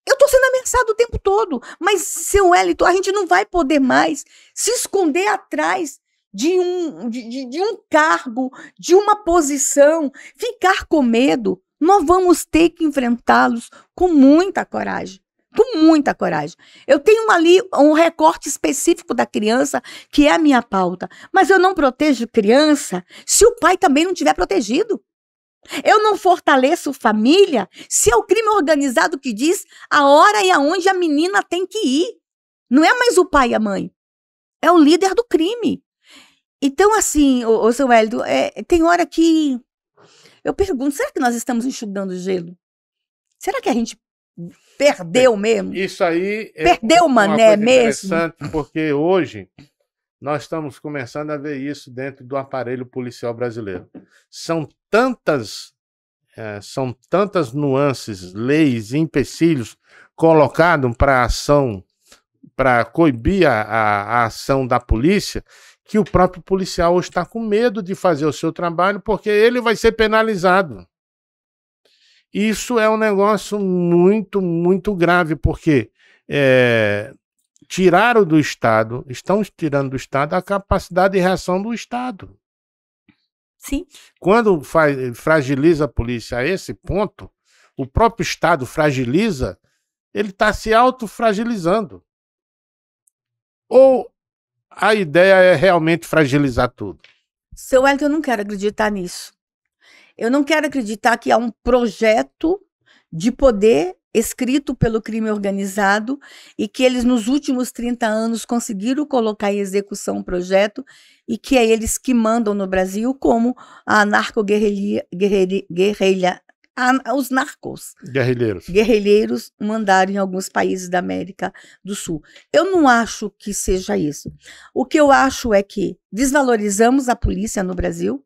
Eu estou sendo ameaçado o tempo todo. Mas, seu Wellington, a gente não vai poder mais se esconder atrás de um cargo, de uma posição, ficar com medo. Nós vamos ter que enfrentá-los com muita coragem. Com muita coragem. Eu tenho ali um recorte específico da criança, que é a minha pauta. Mas eu não protejo criança se o pai também não estiver protegido. Eu não fortaleço família se é o crime organizado que diz a hora e aonde a menina tem que ir. Não é mais o pai e a mãe. É o líder do crime. Então, assim, ô seu Wellington, tem hora que eu pergunto, será que nós estamos enxugando gelo? Será que a gente perdeu mesmo? Isso aí perdeu o mané mesmo? Interessante, porque hoje nós estamos começando a ver isso dentro do aparelho policial brasileiro. São tantas nuances, leis, empecilhos colocados para ação, para coibir a ação da polícia, que o próprio policial hoje está com medo de fazer o seu trabalho porque ele vai ser penalizado. Isso é um negócio muito, muito grave, porque estão tirando do Estado a capacidade de reação do Estado. Sim. Quando fragiliza a polícia a esse ponto, o próprio Estado fragiliza, ele está se autofragilizando. Ou a ideia é realmente fragilizar tudo? Seu Wellington, eu não quero acreditar nisso. Eu não quero acreditar que há um projeto de poder escrito pelo crime organizado e que eles nos últimos 30 anos conseguiram colocar em execução um projeto e que é eles que mandam no Brasil, como a narco-guerrilha, os narcos. Guerrilheiros mandaram em alguns países da América do Sul. Eu não acho que seja isso. O que eu acho é que desvalorizamos a polícia no Brasil.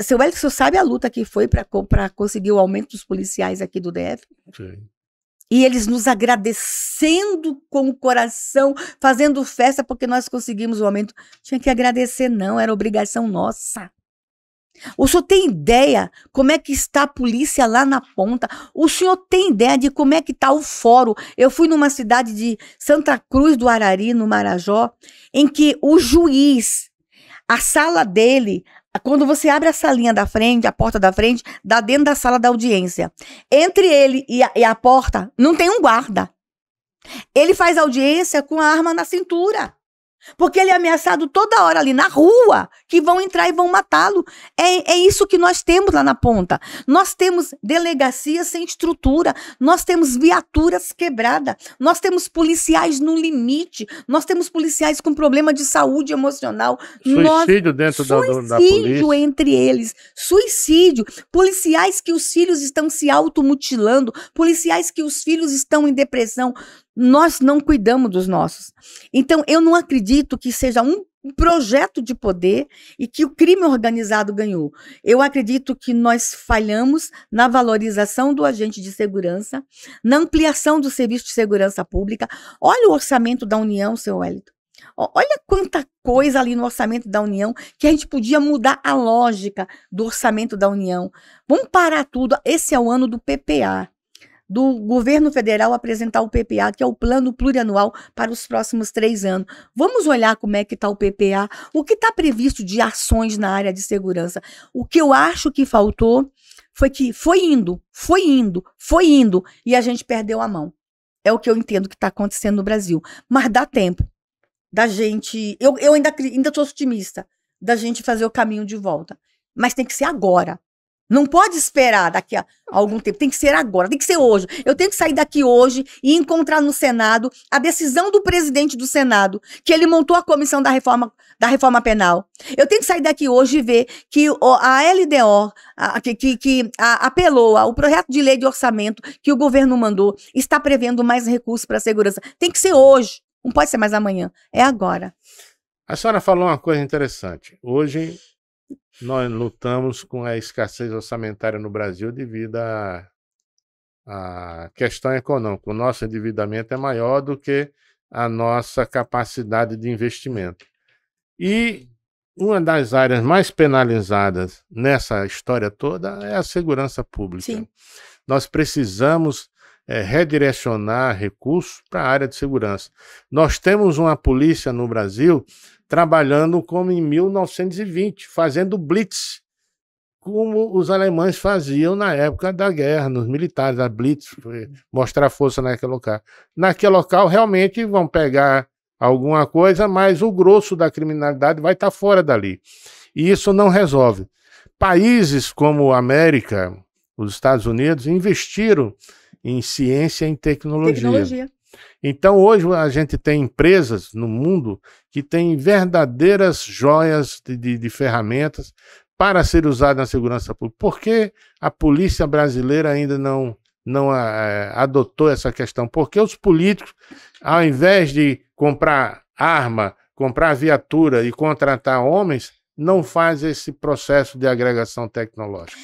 Seu Wellington, você sabe a luta que foi para conseguir o aumento dos policiais aqui do DF? Sim. E eles nos agradecendo com o coração, fazendo festa porque nós conseguimos o aumento. Tinha que agradecer não, era obrigação nossa. O senhor tem ideia como é que está a polícia lá na ponta? O senhor tem ideia de como é que está o fórum? Eu fui numa cidade de Santa Cruz do Arari, no Marajó, em que o juiz, a sala dele, quando você abre a salinha da frente, a porta da frente, dá dentro da sala da audiência. Entre ele e a porta, não tem um guarda. Ele faz audiência com a arma na cintura. Porque ele é ameaçado toda hora ali na rua, que vão entrar e vão matá-lo. É isso que nós temos lá na ponta. Nós temos delegacias sem estrutura, nós temos viaturas quebradas, nós temos policiais no limite, nós temos policiais com problema de saúde emocional. Suicídio dentro da polícia. Suicídio entre eles, suicídio. Policiais que os filhos estão se automutilando, policiais que os filhos estão em depressão. Nós não cuidamos dos nossos. Então, eu não acredito que seja um projeto de poder e que o crime organizado ganhou. Eu acredito que nós falhamos na valorização do agente de segurança, na ampliação do serviço de segurança pública. Olha o orçamento da União, seu Wellington. Olha quanta coisa ali no orçamento da União que a gente podia mudar a lógica do orçamento da União. Vamos parar tudo. Esse é o ano do PPA. do governo federal apresentar o PPA, que é o Plano Plurianual para os próximos 3 anos. Vamos olhar como é que está o PPA, o que está previsto de ações na área de segurança. O que eu acho que faltou foi que foi indo, e a gente perdeu a mão. É o que eu entendo que está acontecendo no Brasil. Mas dá tempo da gente... Eu ainda sou otimista da gente fazer o caminho de volta. Mas tem que ser agora. Não pode esperar daqui a algum tempo. Tem que ser agora, tem que ser hoje. Eu tenho que sair daqui hoje e encontrar no Senado a decisão do presidente do Senado, que ele montou a comissão da reforma penal. Eu tenho que sair daqui hoje e ver que a LDO, que apelou ao projeto de lei de orçamento que o governo mandou, está prevendo mais recursos para a segurança. Tem que ser hoje. Não pode ser mais amanhã. É agora. A senhora falou uma coisa interessante. Hoje nós lutamos com a escassez orçamentária no Brasil devido à questão econômica. O nosso endividamento é maior do que a nossa capacidade de investimento. E uma das áreas mais penalizadas nessa história toda é a segurança pública. Sim. Nós precisamos redirecionar recursos para a área de segurança. Nós temos uma polícia no Brasil trabalhando como em 1920, fazendo blitz, como os alemães faziam na época da guerra, nos militares, a blitz, mostrar força naquele local. Naquele local realmente vão pegar alguma coisa, mas o grosso da criminalidade vai estar fora dali. E isso não resolve. Países como a América, os Estados Unidos, investiram em ciência e em tecnologia. Então, hoje a gente tem empresas no mundo que têm verdadeiras joias de ferramentas para ser usadas na segurança pública. Por que a polícia brasileira ainda não adotou essa questão? Porque os políticos, ao invés de comprar arma, comprar viatura e contratar homens, não fazem esse processo de agregação tecnológica.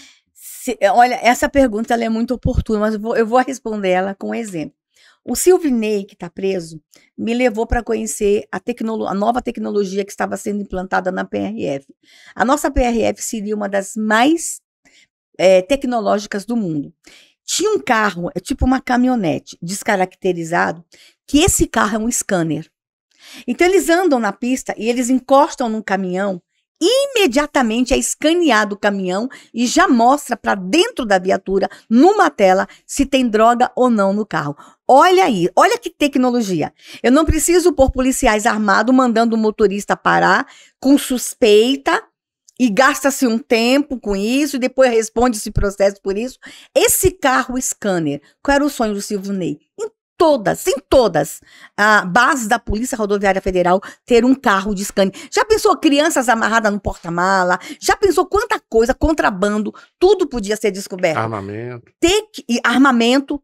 Olha, essa pergunta ela é muito oportuna, mas eu vou responder ela com um exemplo. O Silvinei, que está preso, me levou para conhecer a nova tecnologia que estava sendo implantada na PRF. A nossa PRF seria uma das mais tecnológicas do mundo. Tinha um carro, é tipo uma caminhonete, descaracterizado, que esse carro é um scanner. Então, eles andam na pista e eles encostam num caminhão, imediatamente é escaneado o caminhão e já mostra para dentro da viatura, numa tela, se tem droga ou não no carro. Olha aí, olha que tecnologia. Eu não preciso pôr policiais armados mandando o motorista parar com suspeita e gasta-se um tempo com isso e depois responde esse processo por isso. Esse carro scanner, qual era o sonho do Silvinei? Em todas a bases da Polícia Rodoviária Federal ter um carro de scanner. Já pensou crianças amarradas no porta-mala? Já pensou quanta coisa, contrabando, tudo podia ser descoberto? Armamento. Armamento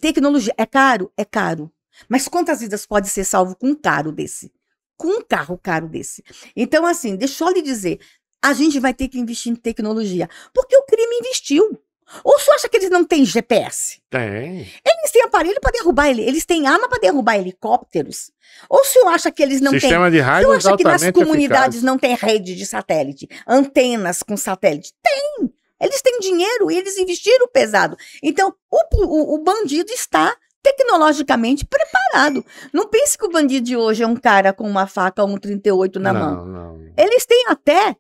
tecnologia. É caro? É caro. Mas quantas vidas pode ser salvo com um carro desse? Com um carro caro desse? Então, assim, deixa eu lhe dizer, a gente vai ter que investir em tecnologia, porque o crime investiu. Ou você acha que eles não têm GPS? Tem. Eles têm aparelho para derrubar ele, eles têm arma para derrubar helicópteros. Ou o senhor acha que eles não têm... Sistema de rádio o senhor acha que nas comunidades eficaz. Não tem rede de satélite, antenas com satélite? Tem! Eles têm dinheiro e eles investiram pesado. Então, o bandido está tecnologicamente preparado. Não pense que o bandido de hoje é um cara com uma faca ou um 38 na mão. Não. Eles têm até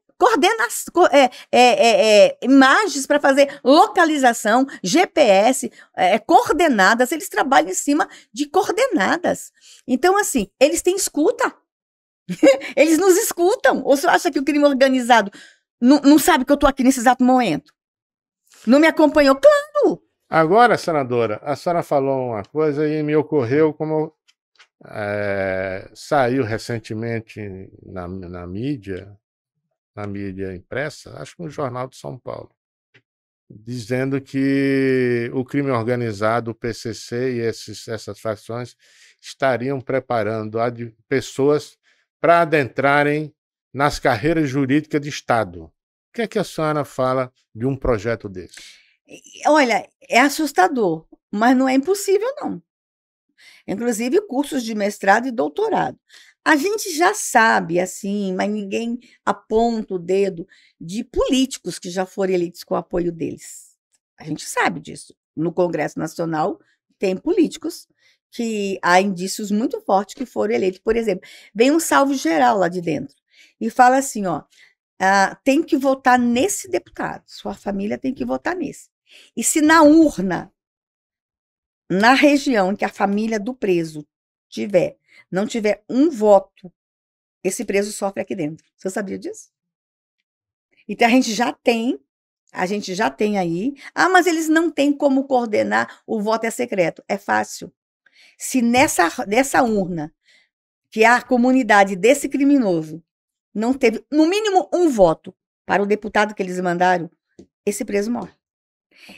imagens para fazer localização, GPS, coordenadas, eles trabalham em cima de coordenadas. Então, assim, eles têm escuta. Eles nos escutam. Ou você acha que o crime organizado não sabe que eu estou aqui nesse exato momento? Não me acompanhou? Claro! Agora, senadora, a senhora falou uma coisa e me ocorreu como saiu recentemente na mídia impressa, acho que no Jornal de São Paulo, dizendo que o crime organizado, o PCC e essas facções estariam preparando pessoas para adentrarem nas carreiras jurídicas de Estado. O que é que a senhora fala de um projeto desse? Olha, é assustador, mas não é impossível, não. Inclusive cursos de mestrado e doutorado. A gente já sabe, assim, mas ninguém aponta o dedo de políticos que já foram eleitos com o apoio deles. A gente sabe disso. no Congresso Nacional, tem políticos que há indícios muito fortes que foram eleitos. Por exemplo, vem um salvo geral lá de dentro e fala assim, ó, tem que votar nesse deputado, sua família tem que votar nesse. E se na urna, na região em que a família do preso não tiver um voto, esse preso sofre aqui dentro. Você sabia disso? Então a gente já tem aí. Mas eles não têm como coordenar, o voto é secreto. É fácil. Se nessa urna, que é a comunidade desse criminoso, não teve, no mínimo, um voto para o deputado que eles mandaram, esse preso morre.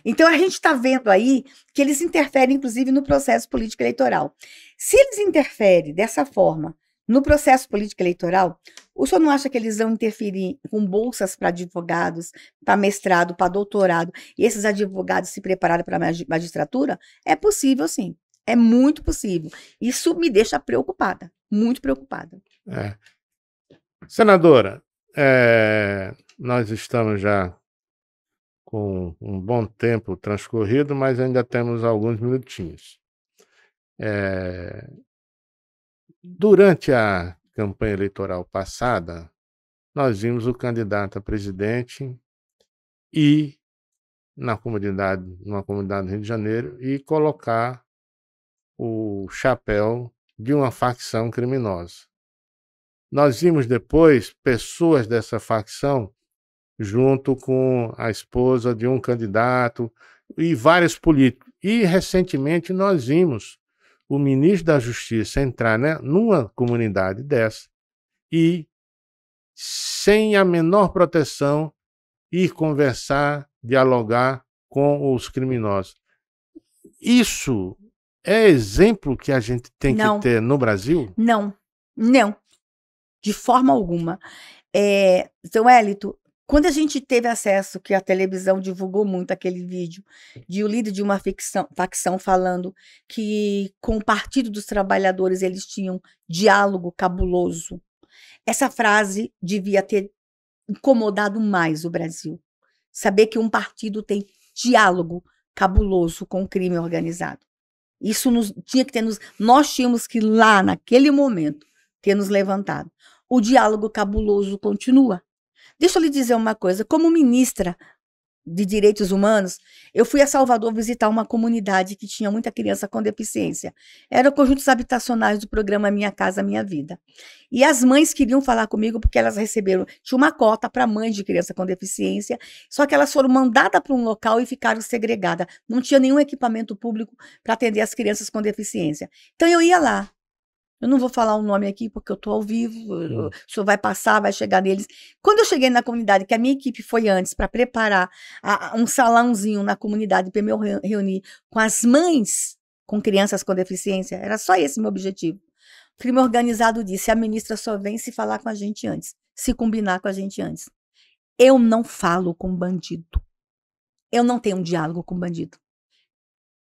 Então, a gente está vendo aí que eles interferem, inclusive, no processo político eleitoral. Se eles interferem dessa forma no processo político eleitoral, o senhor não acha que eles vão interferir com bolsas para advogados, para mestrado, para doutorado, e esses advogados se prepararem para a magistratura? É possível, sim. É muito possível. Isso me deixa preocupada, muito preocupada. Senadora, nós estamos já com um bom tempo transcorrido, mas ainda temos alguns minutinhos. Durante a campanha eleitoral passada, nós vimos o candidato a presidente ir numa comunidade do Rio de Janeiro e colocar o chapéu de uma facção criminosa. Nós vimos depois pessoas dessa facção junto com a esposa de um candidato e vários políticos. E recentemente nós vimos o ministro da Justiça entrar, né, numa comunidade dessa e, sem a menor proteção, ir conversar, dialogar com os criminosos. Isso é exemplo que a gente tem que ter no Brasil? Não. De forma alguma. Seu Hélito, quando a gente teve acesso, que a televisão divulgou muito aquele vídeo, de o líder de uma facção falando que com o Partido dos Trabalhadores eles tinham diálogo cabuloso, essa frase devia ter incomodado mais o Brasil. Saber que um partido tem diálogo cabuloso com o crime organizado. Isso nós tínhamos que lá, naquele momento, ter nos levantado. O diálogo cabuloso continua. Deixa eu lhe dizer uma coisa, como ministra de Direitos Humanos, eu fui a Salvador visitar uma comunidade que tinha muita criança com deficiência. Eram conjuntos habitacionais do programa Minha Casa Minha Vida. E as mães queriam falar comigo porque elas receberam, tinha uma cota para mães de criança com deficiência, só que elas foram mandadas para um local e ficaram segregadas. Não tinha nenhum equipamento público para atender as crianças com deficiência. Então eu ia lá. Eu não vou falar o nome aqui porque eu estou ao vivo, o senhor vai passar, vai chegar neles. Quando eu cheguei na comunidade, que a minha equipe foi antes para preparar um salãozinho na comunidade para eu me reunir com as mães com crianças com deficiência, era só esse meu objetivo. O crime organizado disse, a ministra só vem se falar com a gente antes, se combinar com a gente antes. Eu não falo com bandido. Eu não tenho um diálogo com bandido.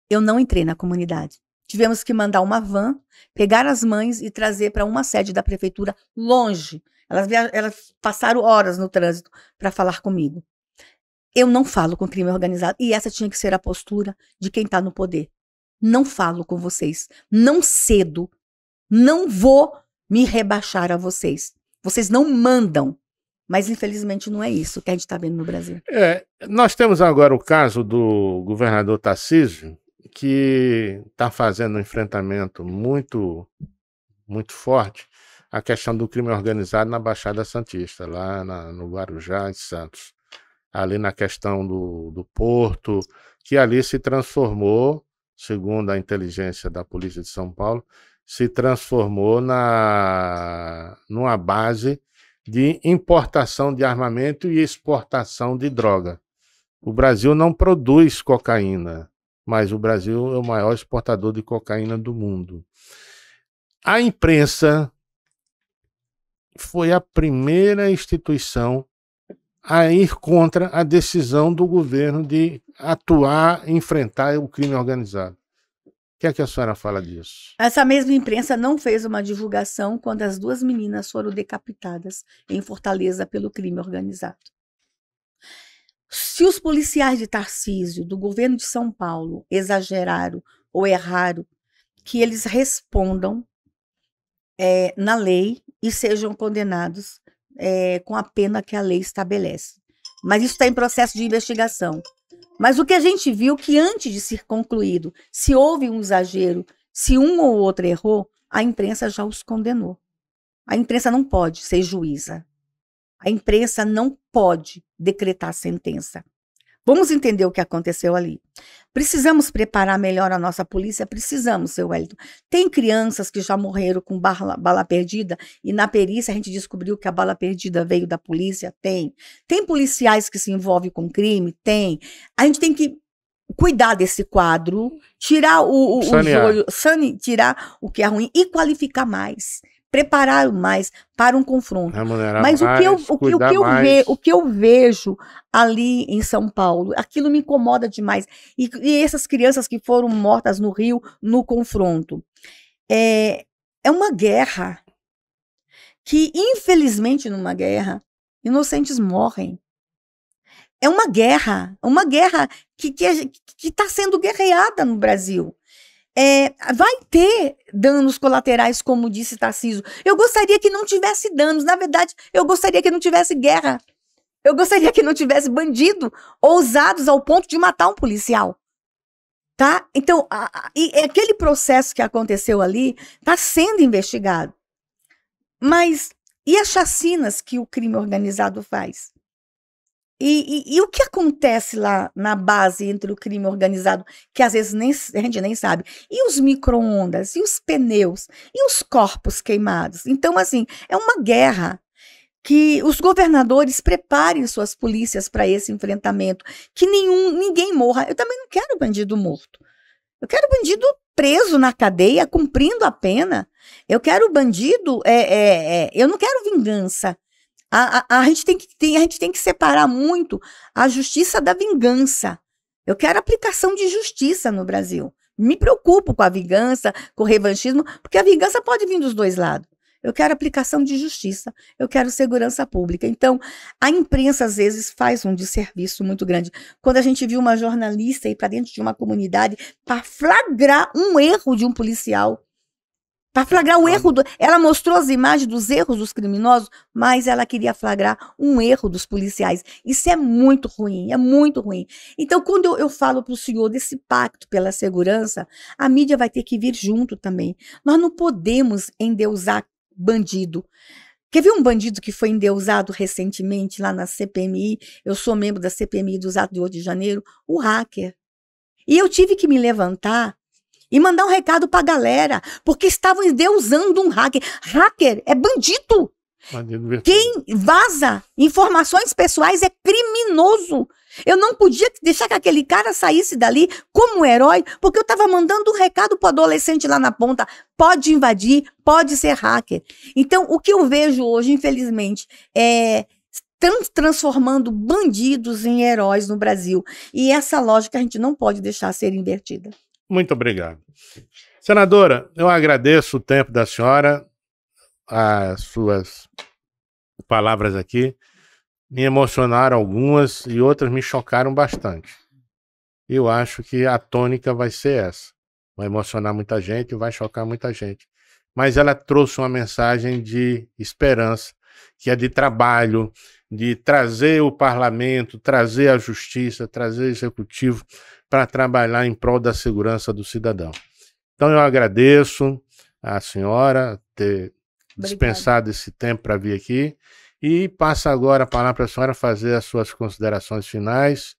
Eu não entrei na comunidade. Tivemos que mandar uma van, pegar as mães e trazer para uma sede da prefeitura longe. Elas passaram horas no trânsito para falar comigo. Eu não falo com crime organizado. E essa tinha que ser a postura de quem está no poder. Não falo com vocês. Não cedo. Não vou me rebaixar a vocês. Vocês não mandam. Mas, infelizmente, não é isso que a gente está vendo no Brasil. Nós temos agora o caso do governador Tarcísio, que está fazendo um enfrentamento muito, muito forte a questão do crime organizado na Baixada Santista, lá no Guarujá, em Santos. Ali na questão do Porto, que ali se transformou, segundo a inteligência da Polícia de São Paulo, se transformou numa base de importação de armamento e exportação de droga. O Brasil não produz cocaína, mas o Brasil é o maior exportador de cocaína do mundo. A imprensa foi a primeira instituição a ir contra a decisão do governo de atuar, enfrentar o crime organizado. O que é que a senhora fala disso? Essa mesma imprensa não fez uma divulgação quando as 2 meninas foram decapitadas em Fortaleza pelo crime organizado. Se os policiais de Tarcísio, do governo de São Paulo, exageraram ou erraram, que eles respondam na lei e sejam condenados com a pena que a lei estabelece. Mas isso está em processo de investigação. Mas o que a gente viu que antes de ser concluído, se houve um exagero, se um ou outro errou, a imprensa já os condenou. A imprensa não pode ser juíza. A imprensa não pode decretar sentença. Vamos entender o que aconteceu ali. Precisamos preparar melhor a nossa polícia? Precisamos, seu Wellington. Tem crianças que já morreram com bala perdida e na perícia a gente descobriu que a bala perdida veio da polícia? Tem. Tem policiais que se envolvem com crime? Tem. A gente tem que cuidar desse quadro, tirar o joio, tirar o que é ruim e qualificar mais. Preparar mais para um confronto. Mas o que eu vejo ali em São Paulo, aquilo me incomoda demais. E essas crianças que foram mortas no Rio, no confronto. É uma guerra que, infelizmente, numa guerra, inocentes morrem. É uma guerra que está sendo guerreada no Brasil. Vai ter danos colaterais, como disse Tarcísio. Eu gostaria que não tivesse danos. Na verdade, eu gostaria que não tivesse guerra. Eu gostaria que não tivesse bandido ousados ao ponto de matar um policial. Tá? Então, aquele processo que aconteceu ali está sendo investigado. Mas e as chacinas que o crime organizado faz? E o que acontece lá na base entre o crime organizado, que às vezes a gente nem sabe, e os micro-ondas, e os pneus, e os corpos queimados? Então, assim, é uma guerra que os governadores preparem suas polícias para esse enfrentamento, que ninguém morra. Eu também não quero bandido morto. Eu quero bandido preso na cadeia, cumprindo a pena. Eu quero bandido, eu não quero vingança. A gente tem que separar muito a justiça da vingança. Eu quero aplicação de justiça no Brasil. Me preocupo com a vingança, com o revanchismo, porque a vingança pode vir dos dois lados. Eu quero aplicação de justiça, eu quero segurança pública. Então, a imprensa, às vezes, faz um desserviço muito grande. Quando a gente viu uma jornalista ir para dentro de uma comunidade para flagrar um erro de um policial, para flagrar o erro, ela mostrou as imagens dos erros dos criminosos, mas ela queria flagrar um erro dos policiais. Isso é muito ruim, é muito ruim. Então, quando eu falo para o senhor desse pacto pela segurança, a mídia vai ter que vir junto também. Nós não podemos endeusar bandido. Quer ver um bandido que foi endeusado recentemente lá na CPMI? Eu sou membro da CPMI dos atos de 8 de janeiro, o hacker. E eu tive que me levantar e mandar um recado para a galera, porque estavam endeusando um hacker. Hacker é bandido. Quem vaza informações pessoais é criminoso. Eu não podia deixar que aquele cara saísse dali como herói, porque eu estava mandando um recado para o adolescente lá na ponta. Pode invadir, pode ser hacker. Então, o que eu vejo hoje, infelizmente, é transformando bandidos em heróis no Brasil. E essa lógica a gente não pode deixar ser invertida. Muito obrigado. Senadora, eu agradeço o tempo da senhora, as suas palavras aqui me emocionaram algumas e outras me chocaram bastante. Eu acho que a tônica vai ser essa. Vai emocionar muita gente e vai chocar muita gente. Mas ela trouxe uma mensagem de esperança, que é de trabalho, de trazer o parlamento, trazer a justiça, trazer o executivo para trabalhar em prol da segurança do cidadão. Então eu agradeço a senhora ter dispensado esse tempo para vir aqui e passo agora a palavra para a senhora fazer as suas considerações finais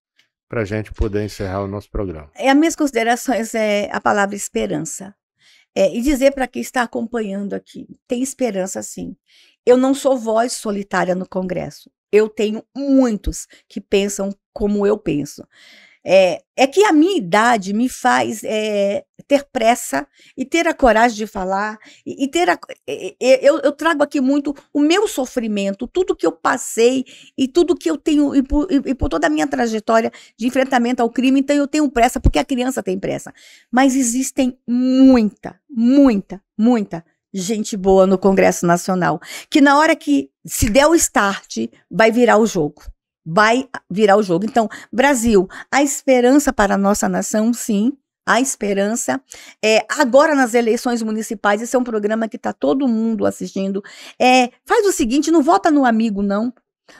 para a gente poder encerrar o nosso programa. As minhas considerações é a palavra esperança. E dizer para quem está acompanhando aqui, tem esperança sim. Eu não sou voz solitária no Congresso. Eu tenho muitos que pensam como eu penso. É que a minha idade me faz ter pressa e ter a coragem de falar. Eu trago aqui muito o meu sofrimento, tudo que eu passei e tudo que eu tenho, e por toda a minha trajetória de enfrentamento ao crime. Então eu tenho pressa, porque a criança tem pressa. Mas existem muita gente boa no Congresso Nacional, que na hora que se der o start, vai virar o jogo. vai virar o jogo. Então, Brasil, a esperança para a nossa nação, sim. A esperança. Agora, nas eleições municipais, esse é um programa que está todo mundo assistindo. Faz o seguinte, não vota no amigo, não.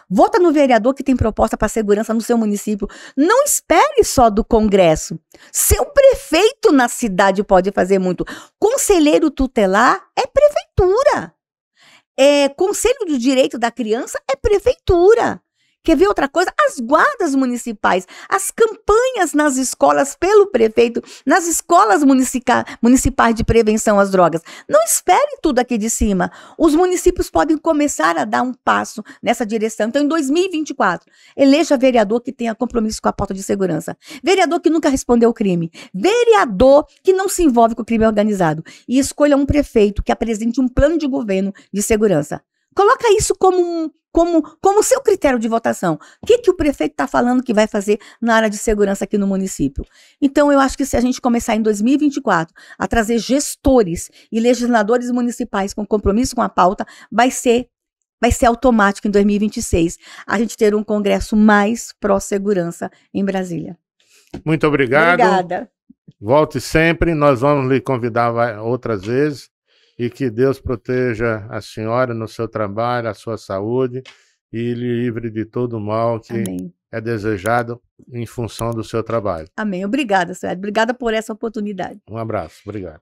Vota no vereador que tem proposta para segurança no seu município. Não espere só do Congresso. Seu prefeito na cidade pode fazer muito. Conselheiro tutelar é prefeitura. Conselho de Direito da Criança é prefeitura. Quer ver outra coisa? As guardas municipais, as campanhas nas escolas pelo prefeito, nas escolas municipais de prevenção às drogas. Não espere tudo aqui de cima. Os municípios podem começar a dar um passo nessa direção. Então, em 2024, eleja vereador que tenha compromisso com a pauta de segurança. Vereador que nunca respondeu ao crime. Vereador que não se envolve com o crime organizado. E escolha um prefeito que apresente um plano de governo de segurança. Coloca isso como seu critério de votação. O que o prefeito está falando que vai fazer na área de segurança aqui no município? Então, eu acho que se a gente começar em 2024 a trazer gestores e legisladores municipais com compromisso com a pauta, vai ser automático em 2026 a gente ter um congresso mais pró-segurança em Brasília. Muito obrigado. Obrigada. Volte sempre, nós vamos lhe convidar outras vezes. E que Deus proteja a senhora no seu trabalho, a sua saúde e lhe livre de todo o mal que Amém. É desejado em função do seu trabalho. Amém. Obrigada, Sueli. Obrigada por essa oportunidade. Um abraço. Obrigado.